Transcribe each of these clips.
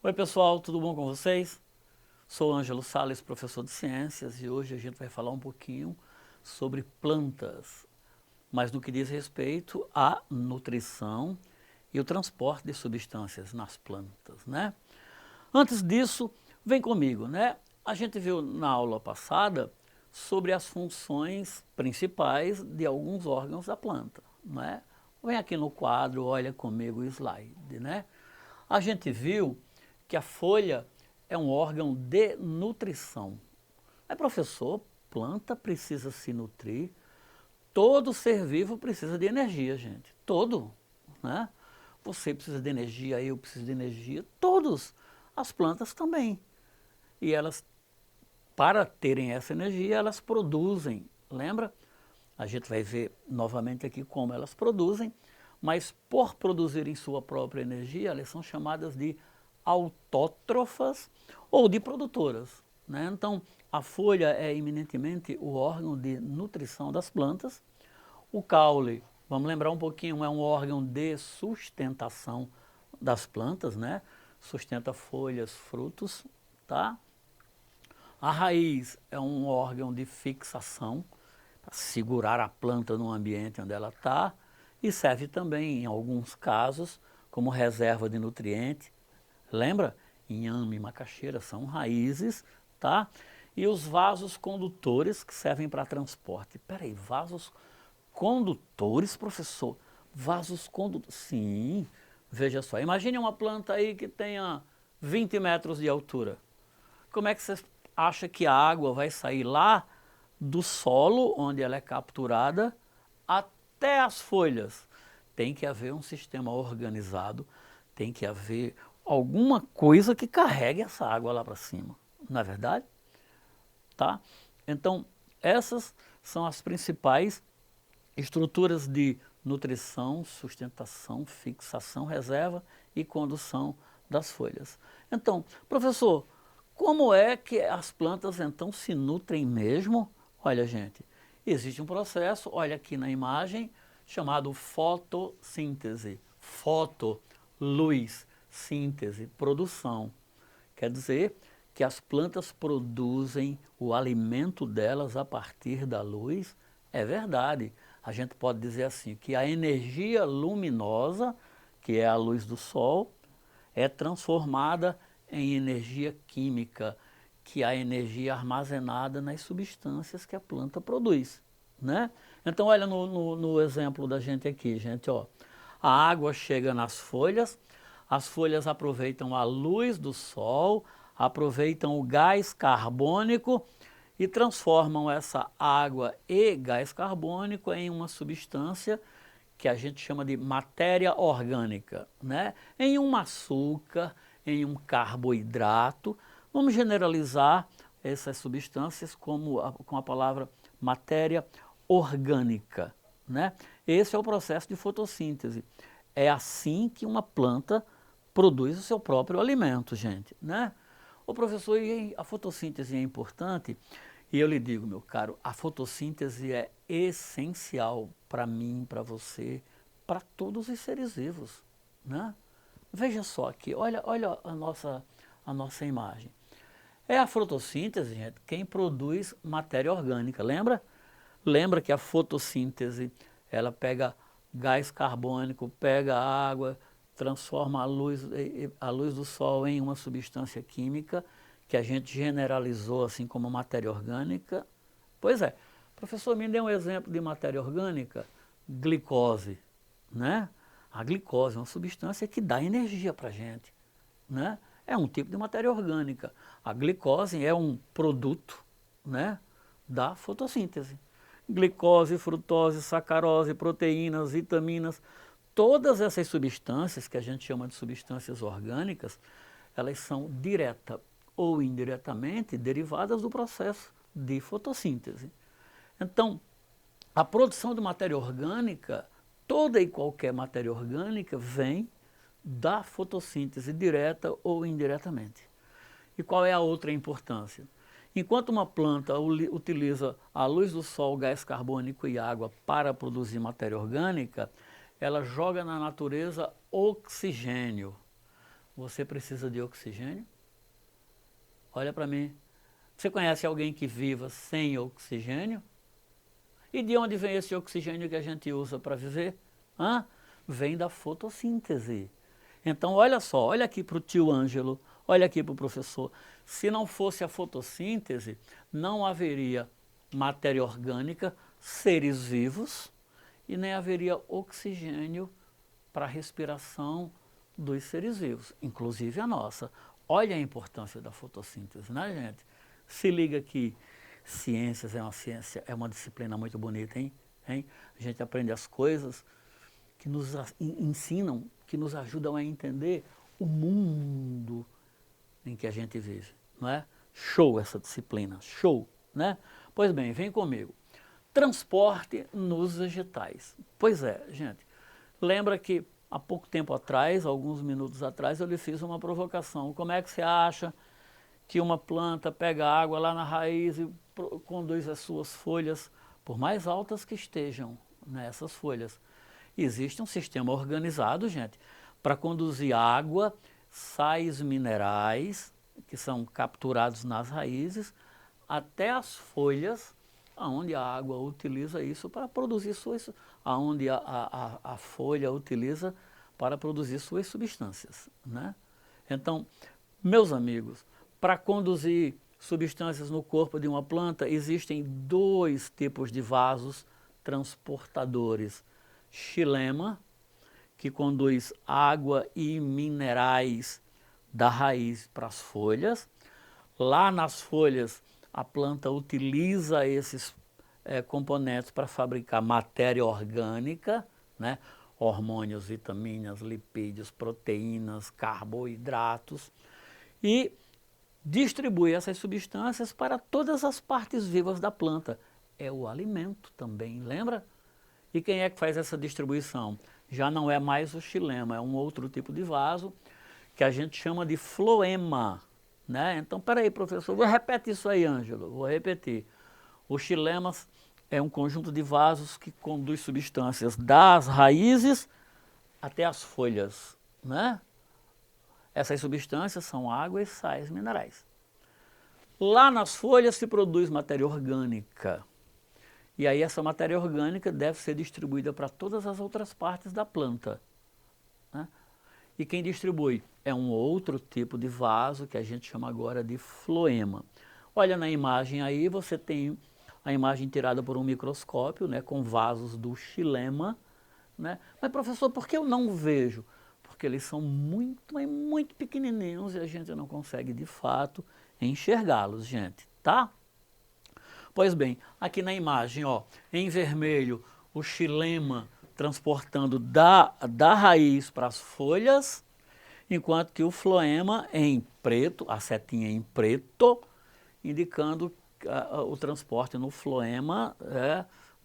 Oi pessoal, tudo bom com vocês? Sou Ângelo Sales, professor de ciências, e hoje a gente vai falar um pouquinho sobre plantas, mas no que diz respeito à nutrição e o transporte de substâncias nas plantas, né? Antes disso, vem comigo, né? A gente viu na aula passada sobre as funções principais de alguns órgãos da planta, né? Vem aqui no quadro, olha comigo o slide, né? A gente viu que a folha é um órgão de nutrição. Mas, professor, planta precisa se nutrir. Todo ser vivo precisa de energia, gente. Todo, né? Você precisa de energia, eu preciso de energia, todos. As plantas também. E elas, para terem essa energia, elas produzem. Lembra? A gente vai ver novamente aqui como elas produzem, mas por produzirem sua própria energia, elas são chamadas de autótrofas ou de produtoras, né? Então, a folha é eminentemente o órgão de nutrição das plantas. O caule, vamos lembrar um pouquinho, é um órgão de sustentação das plantas, né? Sustenta folhas, frutos, tá? A raiz é um órgão de fixação, para segurar a planta no ambiente onde ela está, e serve também, em alguns casos, como reserva de nutriente. Lembra? Inhame e macaxeira são raízes, tá? E os vasos condutores que servem para transporte. Peraí, vasos condutores, professor? Vasos condutores? Sim, veja só. Imagine uma planta aí que tenha 20 metros de altura. Como é que você acha que a água vai sair lá do solo, onde ela é capturada, até as folhas? Tem que haver um sistema organizado, tem que haver alguma coisa que carregue essa água lá para cima, não é verdade? Tá? Então, essas são as principais estruturas de nutrição, sustentação, fixação, reserva e condução das folhas. Então, professor, como é que as plantas então se nutrem mesmo? Olha, gente, existe um processo, olha aqui na imagem, chamado fotossíntese. Foto, luz, síntese, produção. Quer dizer que as plantas produzem o alimento delas a partir da luz. É verdade. A gente pode dizer assim, que a energia luminosa, que é a luz do sol, é transformada em energia química, que é a energia armazenada nas substâncias que a planta produz, né? Então, olha no exemplo da gente aqui, gente, ó. A água chega nas folhas, as folhas aproveitam a luz do sol, aproveitam o gás carbônico e transformam essa água e gás carbônico em uma substância que a gente chama de matéria orgânica, né? Em um açúcar, em um carboidrato. Vamos generalizar essas substâncias com a palavra matéria orgânica, né? Esse é o processo de fotossíntese. É assim que uma planta produz o seu próprio alimento, gente, né? Ô professor, e a fotossíntese é importante? E eu lhe digo, meu caro, a fotossíntese é essencial para mim, para você, para todos os seres vivos, né? Veja só aqui, olha a nossa imagem. É a fotossíntese, gente, quem produz matéria orgânica, lembra? Lembra que a fotossíntese, ela pega gás carbônico, pega água, transforma a luz do sol em uma substância química que a gente generalizou assim como matéria orgânica. Pois é, professor, me dê um exemplo de matéria orgânica. Glicose, né? A glicose é uma substância que dá energia para a gente, né? É um tipo de matéria orgânica. A glicose é um produto, né, da fotossíntese. Glicose, frutose, sacarose, proteínas, vitaminas, todas essas substâncias que a gente chama de substâncias orgânicas, elas são direta ou indiretamente derivadas do processo de fotossíntese. Então, a produção de matéria orgânica, toda e qualquer matéria orgânica vem da fotossíntese direta ou indiretamente. E qual é a outra importância? Enquanto uma planta utiliza a luz do sol, gás carbônico e água para produzir matéria orgânica, ela joga na natureza oxigênio. você precisa de oxigênio? Olha para mim. Você conhece alguém que viva sem oxigênio? E de onde vem esse oxigênio que a gente usa para viver? Hã? Vem da fotossíntese. Então, olha só, olha aqui para o tio Ângelo, olha aqui para o professor. Se não fosse a fotossíntese, não haveria matéria orgânica, seres vivos, e nem haveria oxigênio para a respiração dos seres vivos, inclusive a nossa. Olha a importância da fotossíntese, né, gente? Se liga que ciências é uma disciplina muito bonita, hein? A gente aprende as coisas que nos ensinam, que nos ajudam a entender o mundo em que a gente vive, não é? Show essa disciplina, show, né? Pois bem, vem comigo. Transporte nos vegetais. Pois é, gente, lembra que há pouco tempo atrás, alguns minutos atrás, eu lhe fiz uma provocação. Como é que você acha que uma planta pega água lá na raiz e conduz as suas folhas, por mais altas que estejam nessas folhas? Existe um sistema organizado, gente, para conduzir água, sais minerais, que são capturados nas raízes, até as folhas, onde a água utiliza isso para produzir suas, onde a folha utiliza para produzir suas substâncias, né? Então, meus amigos, para conduzir substâncias no corpo de uma planta, existem dois tipos de vasos transportadores. Xilema, que conduz água e minerais da raiz para as folhas. Lá nas folhas, a planta utiliza esses componentes para fabricar matéria orgânica, né? Hormônios, vitaminas, lipídios, proteínas, carboidratos, e distribui essas substâncias para todas as partes vivas da planta. É o alimento também, lembra? E quem é que faz essa distribuição? Já não é mais o xilema, é um outro tipo de vaso que a gente chama de floema, né? Então, peraí, professor, repete isso aí, Ângelo, vou repetir. O xilema é um conjunto de vasos que conduz substâncias das raízes até as folhas, né? Essas substâncias são água e sais minerais. Lá nas folhas se produz matéria orgânica. E aí essa matéria orgânica deve ser distribuída para todas as outras partes da planta, né? E quem distribui é um outro tipo de vaso que a gente chama agora de floema. Olha na imagem aí, você tem a imagem tirada por um microscópio, né, com vasos do xilema, né? Mas professor, por que eu não vejo? Porque eles são muito pequenininhos e a gente não consegue de fato enxergá-los, gente, tá? Pois bem, aqui na imagem, ó, em vermelho, o xilema transportando da raiz para as folhas, enquanto que o floema em preto, a setinha em preto, indicando o transporte no floema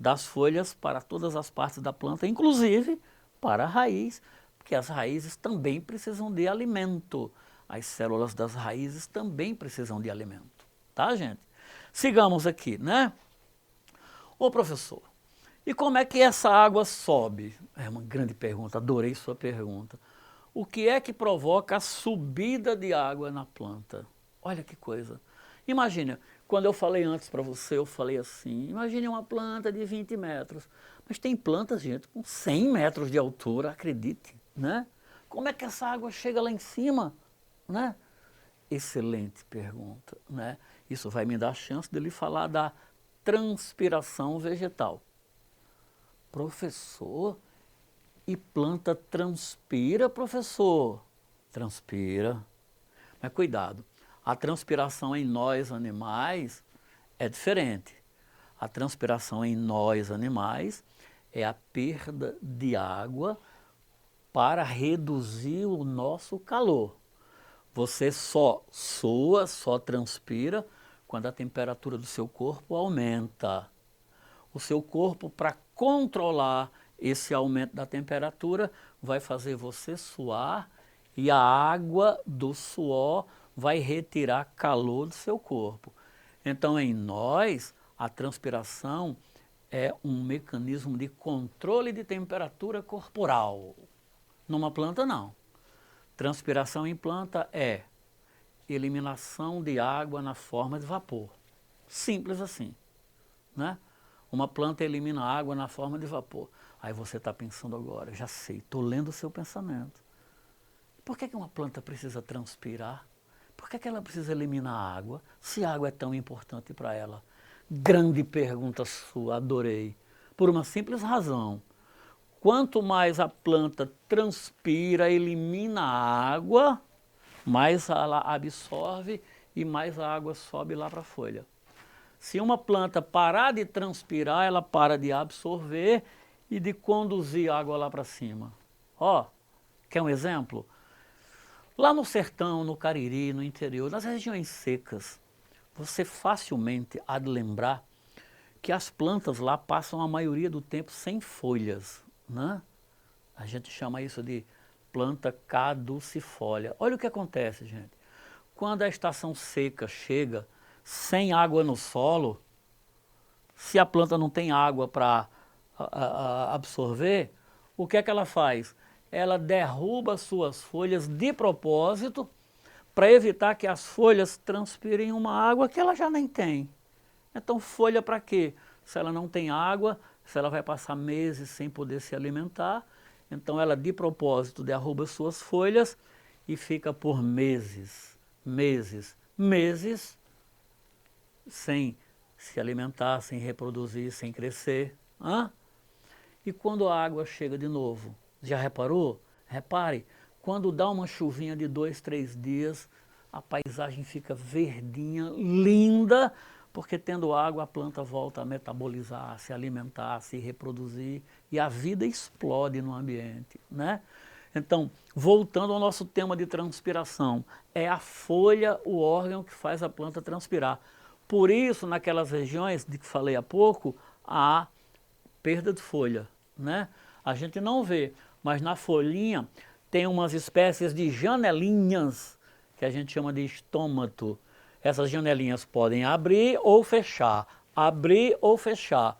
das folhas para todas as partes da planta, inclusive para a raiz, porque as raízes também precisam de alimento. As células das raízes também precisam de alimento, tá, gente? Sigamos aqui, né? Ô professor, e como é que essa água sobe? É uma grande pergunta, adorei sua pergunta. O que é que provoca a subida de água na planta? Olha que coisa. Imagina, quando eu falei antes para você, eu falei assim, imagine uma planta de 20 metros. Mas tem plantas, gente, com 100 metros de altura, acredite, né? Como é que essa água chega lá em cima, né? Excelente pergunta, né? Isso vai me dar a chance de lhe falar da transpiração vegetal. Professor, e planta transpira, professor? Transpira. Mas cuidado, a transpiração em nós animais é diferente. A transpiração em nós animais é a perda de água para reduzir o nosso calor. Você só sua, só transpira quando a temperatura do seu corpo aumenta. O seu corpo, para controlar esse aumento da temperatura, vai fazer você suar e a água do suor vai retirar calor do seu corpo. Então, em nós, a transpiração é um mecanismo de controle de temperatura corporal. Numa planta, não. Transpiração em planta é eliminação de água na forma de vapor. Simples assim, né? Uma planta elimina água na forma de vapor. Aí você está pensando agora, já sei, estou lendo o seu pensamento. Por que uma planta precisa transpirar? Por que ela precisa eliminar água, se a água é tão importante para ela? Grande pergunta sua, adorei. Por uma simples razão. Quanto mais a planta transpira, elimina a água, mais ela absorve e mais a água sobe lá para a folha. Se uma planta parar de transpirar, ela para de absorver e de conduzir água lá para cima. Ó, quer um exemplo? Lá no sertão, no Cariri, no interior, nas regiões secas, você facilmente há de lembrar que as plantas lá passam a maioria do tempo sem folhas, né? A gente chama isso de planta caducifólia. Olha o que acontece, gente. Quando a estação seca chega, sem água no solo, se a planta não tem água para absorver, o que é que ela faz? Ela derruba suas folhas de propósito para evitar que as folhas transpirem uma água que ela já nem tem. Então, folha para quê? Se ela não tem água, se ela vai passar meses sem poder se alimentar, então ela de propósito derruba suas folhas e fica por meses, meses sem se alimentar, sem reproduzir, sem crescer. Hã? E quando a água chega de novo, já reparou? Repare, quando dá uma chuvinha de 2, 3 dias, a paisagem fica verdinha, linda, porque tendo água a planta volta a metabolizar, a se alimentar, a se reproduzir e a vida explode no ambiente, né? Então, voltando ao nosso tema de transpiração, é a folha o órgão que faz a planta transpirar. Por isso, naquelas regiões de que falei há pouco, há perda de folha, né? A gente não vê, mas na folhinha tem umas espécies de janelinhas que a gente chama de estômato. Essas janelinhas podem abrir ou fechar, abrir ou fechar.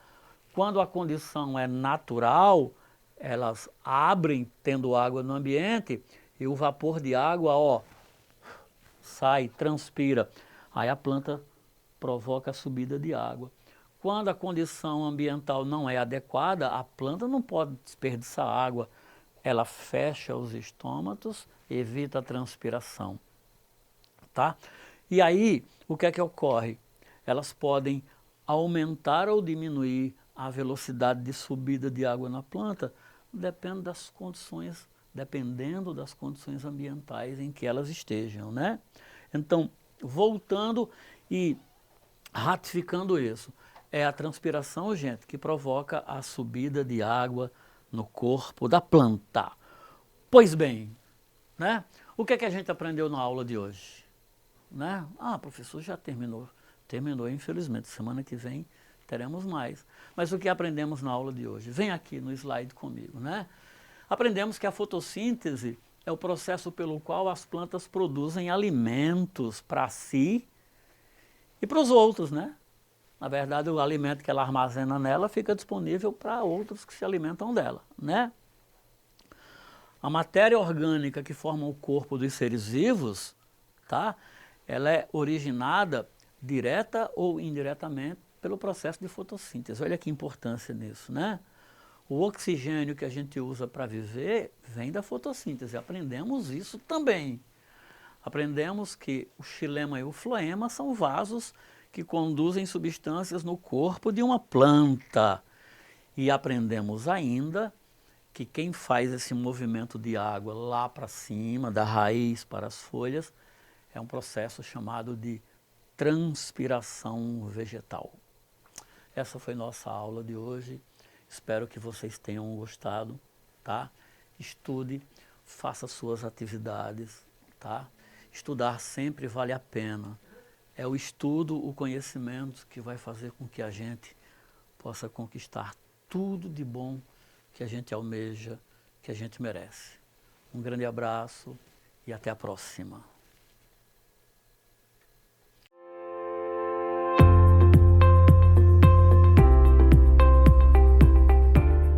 Quando a condição é natural, elas abrem tendo água no ambiente e o vapor de água, ó, sai, transpira. Aí a planta provoca a subida de água. Quando a condição ambiental não é adequada, a planta não pode desperdiçar água. Ela fecha os estômatos, evita a transpiração. Tá? E aí, o que é que ocorre? Elas podem aumentar ou diminuir a velocidade de subida de água na planta, dependendo das condições ambientais em que elas estejam, né? Então, voltando e ratificando isso, é a transpiração, gente, que provoca a subida de água no corpo da planta. Pois bem, né? O que é que a gente aprendeu na aula de hoje? Né? Ah, professor, já terminou. Terminou, infelizmente. Semana que vem teremos mais. Mas o que aprendemos na aula de hoje? Vem aqui no slide comigo, né? Aprendemos que a fotossíntese é o processo pelo qual as plantas produzem alimentos para si e para os outros, né? Na verdade, o alimento que ela armazena nela fica disponível para outros que se alimentam dela, né? A matéria orgânica que forma o corpo dos seres vivos, tá? Ela é originada direta ou indiretamente pelo processo de fotossíntese. Olha que importância nisso, né? O oxigênio que a gente usa para viver vem da fotossíntese. Aprendemos isso também. Aprendemos que o xilema e o floema são vasos que conduzem substâncias no corpo de uma planta. E aprendemos ainda que quem faz esse movimento de água lá para cima, da raiz para as folhas, é um processo chamado de transpiração vegetal. Essa foi nossa aula de hoje. Espero que vocês tenham gostado, tá? Estude, faça suas atividades, tá? Estudar sempre vale a pena. É o estudo, o conhecimento que vai fazer com que a gente possa conquistar tudo de bom que a gente almeja, que a gente merece. Um grande abraço e até a próxima.